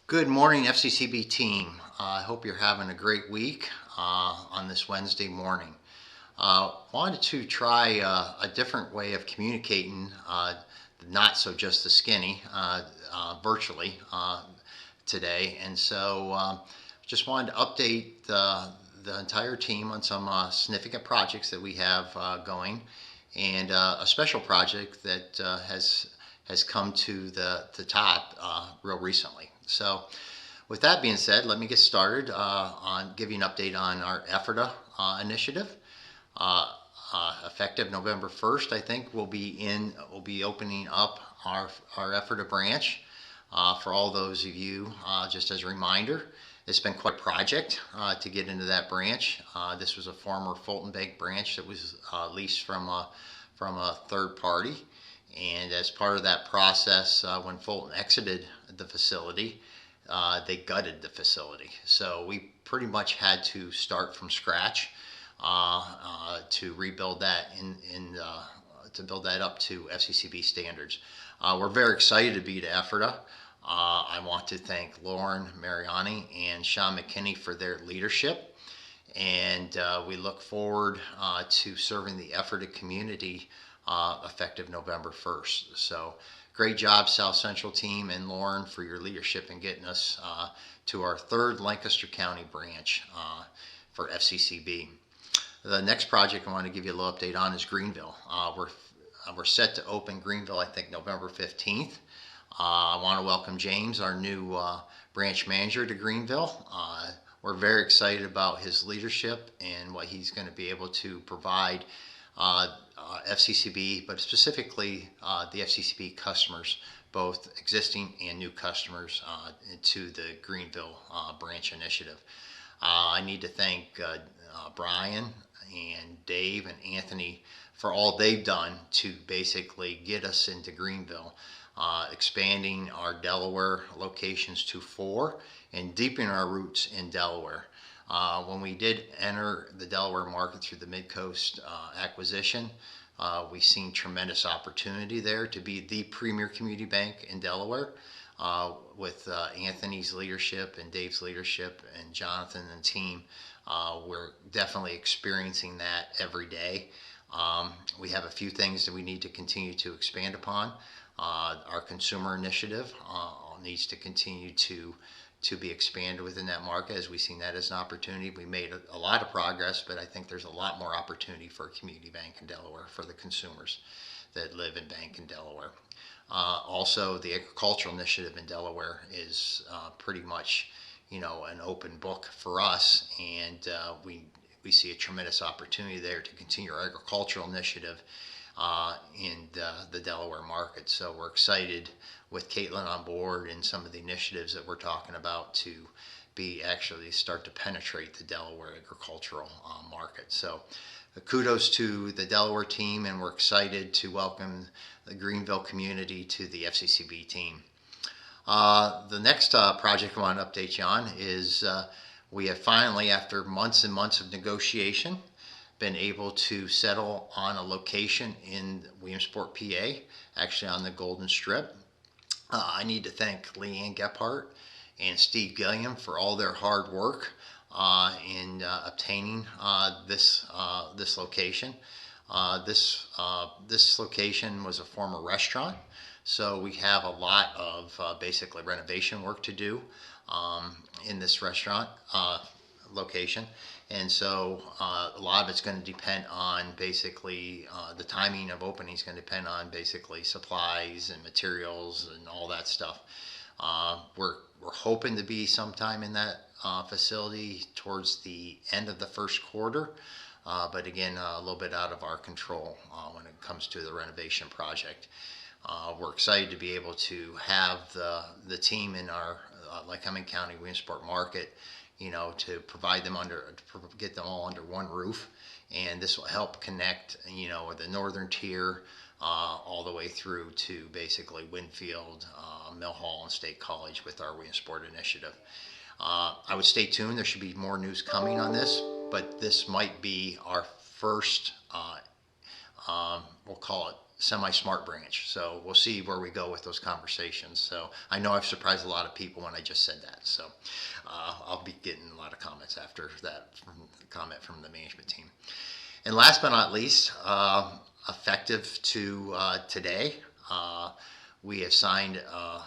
Good morning, FCCB team. I hope you're having a great week on this Wednesday morning. Wanted to try a different way of communicating, not so just the skinny, virtually today. And so just wanted to update the entire team on some significant projects that we have going, and a special project that has come to the top real recently. So, with that being said, let me get started on give you an update on our EFRTA initiative. Effective November 1st, I think we'll be opening up our EFRTA branch for all those of you. Just as a reminder, it's been quite a project to get into that branch. This was a former Fulton Bank branch that was leased from a third party. And as part of that process, when Fulton exited the facility, they gutted the facility. So we pretty much had to start from scratch to rebuild that to build that up to FCCB standards. We're very excited to be to EFRTA. I want to thank Lauren Mariani and Sean McKinney for their leadership, and we look forward to serving the EFRTA community effective November 1st. So great job, South Central team, and Lauren for your leadership in getting us to our third Lancaster County branch for FCCB. The next project I want to give you a little update on is Greenville. We're set to open Greenville, I think, November 15th. I want to welcome James, our new branch manager, to Greenville. We're very excited about his leadership and what he's going to be able to provide FCCB, but specifically the FCCB customers, both existing and new customers, to the Greenville branch initiative. I need to thank Brian and Dave and Anthony for all they've done to basically get us into Greenville, expanding our Delaware locations to 4 and deepening our roots in Delaware. When we did enter the Delaware market through the Midcoast acquisition, we've seen tremendous opportunity there to be the premier community bank in Delaware. With Anthony's leadership and Dave's leadership and Jonathan and team, we're definitely experiencing that every day. We have a few things that we need to continue to expand upon. Our consumer initiative needs to continue to be expanded within that market, as we've seen that as an opportunity. We made a lot of progress, but I think there's a lot more opportunity for a community bank in Delaware for the consumers that live and bank in Delaware. Also, the agricultural initiative in Delaware is pretty much, an open book for us, and we see a tremendous opportunity there to continue our agricultural initiative in the Delaware market. So we're excited with Caitlin on board and some of the initiatives that we're talking about to actually start to penetrate the Delaware agricultural market. So kudos to the Delaware team, and we're excited to welcome the Greenville community to the FCCB team. The next project I want to update you on is we have finally, after months and months of negotiation, been able to settle on a location in Williamsport, PA, actually on the Golden Strip. I need to thank Leanne Gephardt and Steve Gilliam for all their hard work in obtaining this location. This location was a former restaurant, so we have a lot of basically renovation work to do in this restaurant location. And so a lot of it's going to depend on basically the timing of opening is going to depend on basically supplies and materials and all that stuff. We're hoping to be sometime in that facility towards the end of the first quarter, but again, a little bit out of our control when it comes to the renovation project. We're excited to be able to have the team in our Lycoming County Williamsport market, to provide them get them all under one roof, and this will help connect, the northern tier all the way through to basically Winfield, Mill Hall, and State College with our Williamsport initiative. I would stay tuned. There should be more news coming on this, but this might be our first, we'll call it semi-smart branch. So we'll see where we go with those conversations. So I know I've surprised a lot of people when I just said that. So I'll be getting a lot of comments after that comment from the management team. And last but not least, effective to today, we have signed a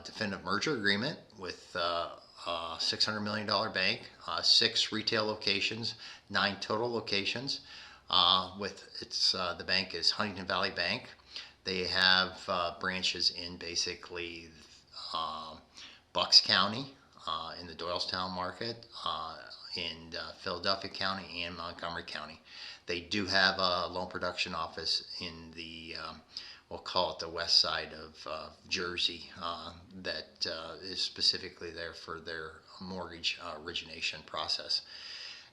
definitive merger agreement with a $600 million bank, 6 retail locations, 9 total locations. The bank is Huntington Valley Bank. They have branches in basically Bucks County, in the Doylestown market, in Philadelphia County and Montgomery County. They do have a loan production office in the we'll call it the west side of Jersey, that is specifically there for their mortgage origination process.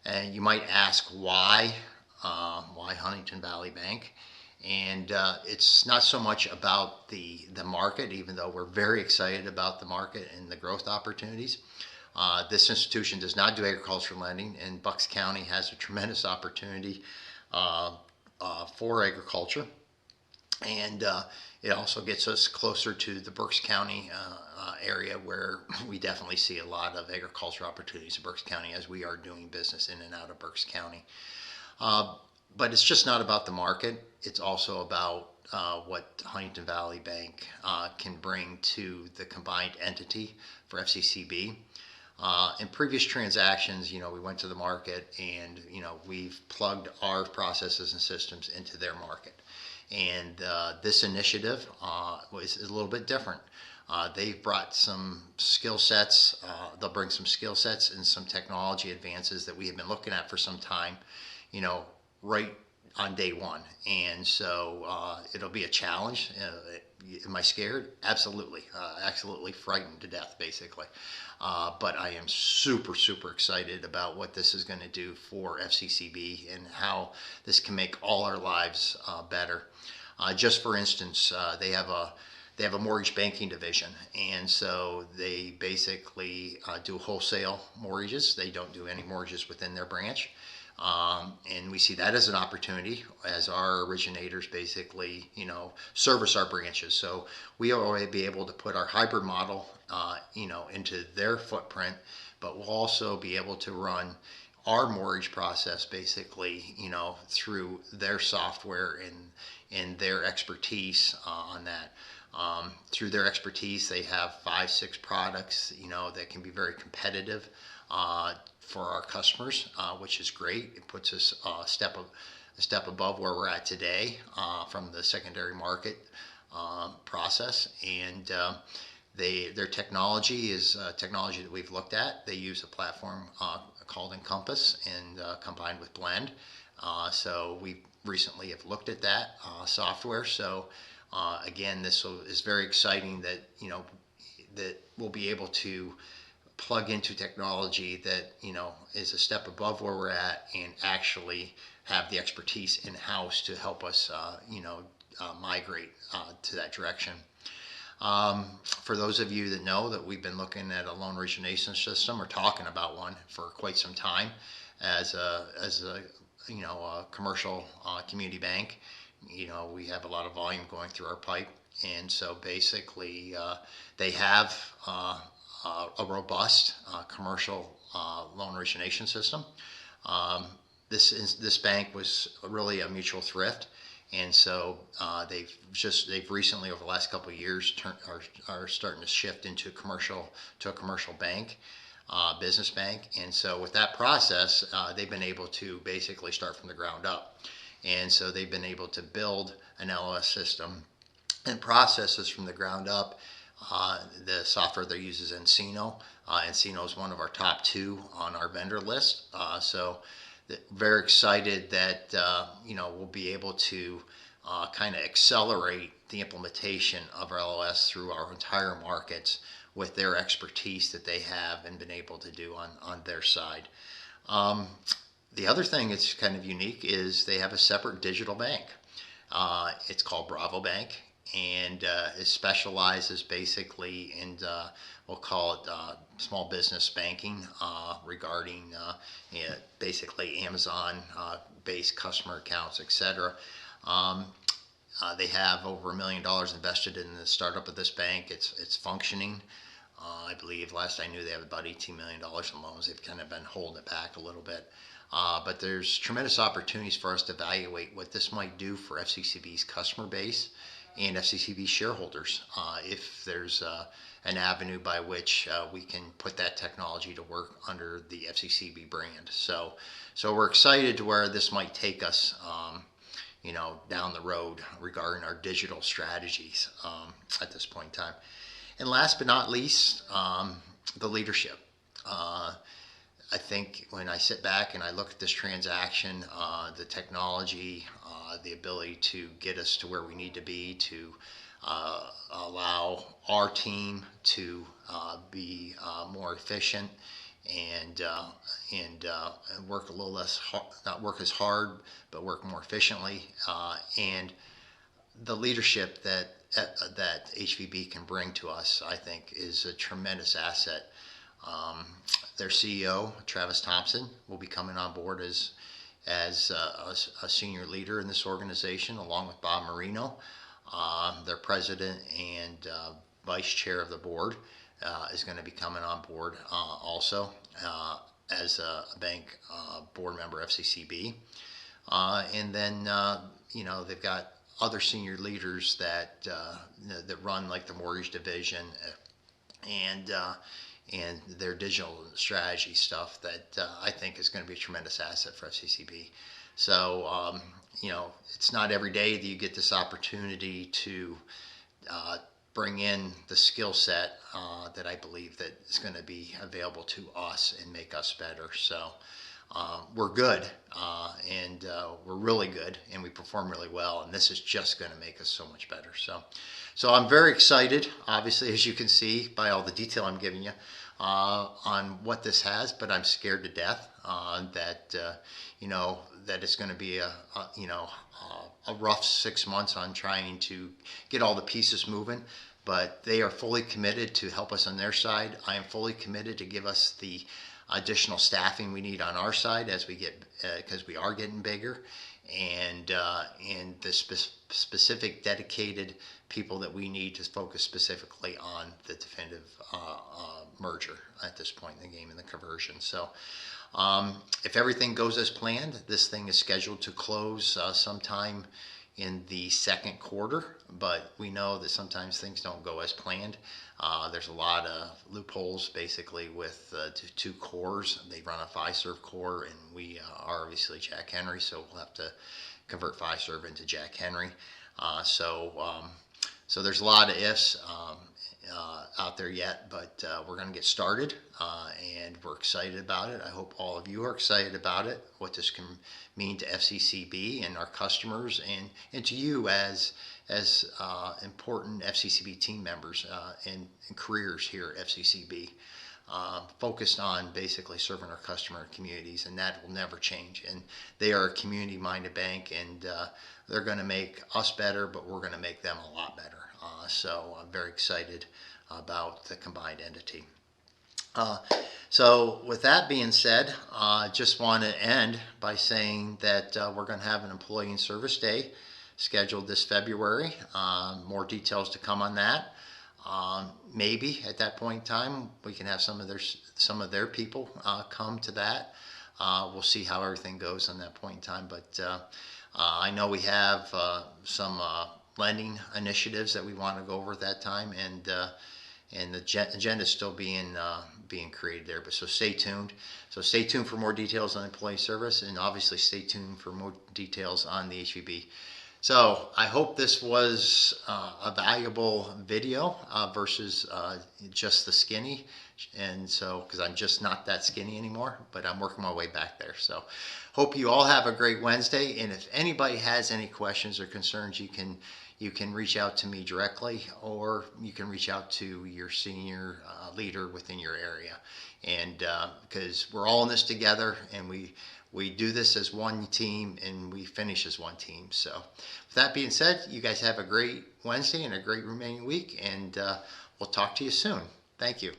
And you might ask why Huntington Valley Bank? And it's not so much about the market, even though we're very excited about the market and the growth opportunities. This institution does not do agricultural lending, and Bucks County has a tremendous opportunity for agriculture. And it also gets us closer to the Berks County area, where we definitely see a lot of agriculture opportunities in Berks County, as we are doing business in and out of Berks County. But it's just not about the market. It's also about what Huntington Valley Bank can bring to the combined entity for FCCB. In previous transactions, we went to the market and, we've plugged our processes and systems into their market. And this initiative is a little bit different. They've brought some skill sets. They'll bring some skill sets and some technology advances that we have been looking at for some time, right on day one. And so it'll be a challenge. Am I scared? Absolutely. Absolutely frightened to death, basically. But I am super, super excited about what this is going to do for FCCB and how this can make all our lives better. Just for instance, they have a mortgage banking division, and so they basically do wholesale mortgages. They don't do any mortgages within their branch. And we see that as an opportunity, as our originators basically, service our branches. So we will already be able to put our hybrid model, into their footprint, but we'll also be able to run our mortgage process basically, through their software and their expertise on that. Through their expertise, they have 5-6 products, that can be very competitive for our customers, which is great. It puts us a step above where we're at today from the secondary market process. And their technology is technology that we've looked at. They use a platform called Encompass and combined with Blend. So we recently have looked at that software. So again, this is very exciting that that we'll be able to plug into technology that is a step above where we're at, and actually have the expertise in house to help us migrate to that direction. For those of you that know that we've been looking at a loan origination system, or talking about one for quite some time, as a commercial community bank. We have a lot of volume going through our pipe, and so basically they have a robust commercial loan origination system. This bank was really a mutual thrift, and so they've recently, over the last couple of years, are starting to shift into a commercial bank, business bank. And so with that process, they've been able to basically start from the ground up. And so they've been able to build an LOS system and processes from the ground up. The software they use is Encino. Encino is one of our top 2 on our vendor list. So very excited that we'll be able to kind of accelerate the implementation of our LOS through our entire markets with their expertise that they have and been able to do on their side. The other thing that's kind of unique is they have a separate digital bank. It's called Bravo Bank, and it specializes basically in, we'll call it small business banking, regarding basically Amazon based customer accounts, etc. They have over $1 million invested in the startup of this bank. It's functioning. I believe last I knew they have about $18 million in loans. They've kind of been holding it back a little bit. But there's tremendous opportunities for us to evaluate what this might do for FCCB's customer base and FCCB shareholders. If there's an avenue by which we can put that technology to work under the FCCB brand. So we're excited to where this might take us, down the road regarding our digital strategies at this point in time. And last but not least, the leadership. I think when I sit back and I look at this transaction, the technology, the ability to get us to where we need to be to allow our team to be more efficient and work a little less, not work as hard, but work more efficiently, and the leadership that HVB can bring to us, I think, is a tremendous asset. Their CEO, Travis Thompson, will be coming on board as a senior leader in this organization, along with Bob Marino. Their president and vice chair of the board is going to be coming on board also as a bank board member, FCCB. And then, they've got other senior leaders that run like the mortgage division and their digital strategy stuff that I think is going to be a tremendous asset for FCCB. So, it's not every day that you get this opportunity to bring in the skill set that I believe that is going to be available to us and make us better. So we're good, and we're really good, and we perform really well, and this is just going to make us so much better. So I'm very excited, obviously, as you can see by all the detail I'm giving you, on what this has, but I'm scared to death that it's going to be a rough 6 months on trying to get all the pieces moving. But they are fully committed to help us on their side. I am fully committed to give us the additional staffing we need on our side as we get, because we are getting bigger, and the specific dedicated people that we need to focus specifically on the definitive merger at this point in the game and the conversion. So if everything goes as planned, this thing is scheduled to close sometime in the second quarter, but we know that sometimes things don't go as planned. There's a lot of loopholes basically with two cores. They run a Fiserv core, and we are obviously Jack Henry, so we'll have to convert Fiserv into Jack Henry. So there's a lot of ifs out there yet, but we're going to get started, and we're excited about it. I hope all of you are excited about it, what this can mean to FCCB and our customers, and to you as important FCCB team members and careers here at FCCB, focused on basically serving our customer communities, and that will never change. And they are a community-minded bank, and they're going to make us better, but we're going to make them a lot better. So I'm very excited about the combined entity. So with that being said, I just want to end by saying that we're going to have an Employee and Service Day scheduled this February. More details to come on that. Maybe at that point in time we can have some of their people come to that. We'll see how everything goes on that point in time. But I know we have some lending initiatives that we want to go over at that time, and the agenda is still being created there. But so stay tuned. So stay tuned for more details on employee service, and obviously stay tuned for more details on the HVB. So I hope this was a valuable video versus just the skinny. And so, because I'm just not that skinny anymore, but I'm working my way back there. So hope you all have a great Wednesday. And if anybody has any questions or concerns, you can reach out to me directly, or you can reach out to your senior leader within your area. And because we're all in this together, and we do this as one team, and we finish as one team. So with that being said, you guys have a great Wednesday and a great remaining week, and we'll talk to you soon. Thank you.